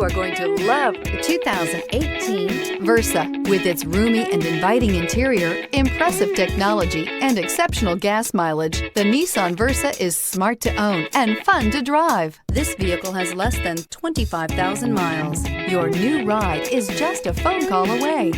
You are going to love the 2018 Versa. With its roomy and inviting interior, impressive technology, and exceptional gas mileage, the Nissan Versa is smart to own and fun to drive. This vehicle has less than 25,000 miles. Your new ride is just a phone call away.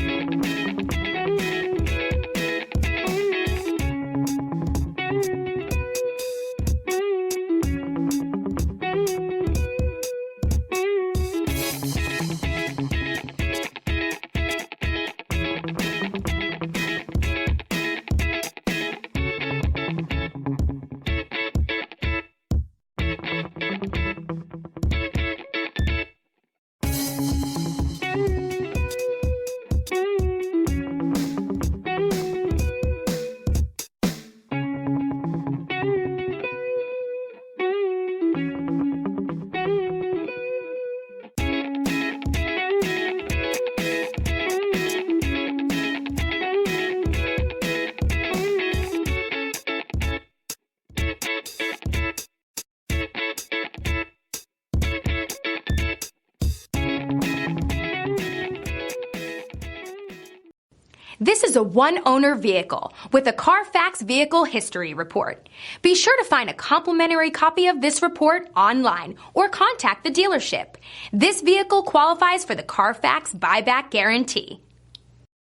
This is a one-owner vehicle with a Carfax Vehicle History Report. Be sure to find a complimentary copy of this report online or contact the dealership. This vehicle qualifies for the Carfax Buyback Guarantee.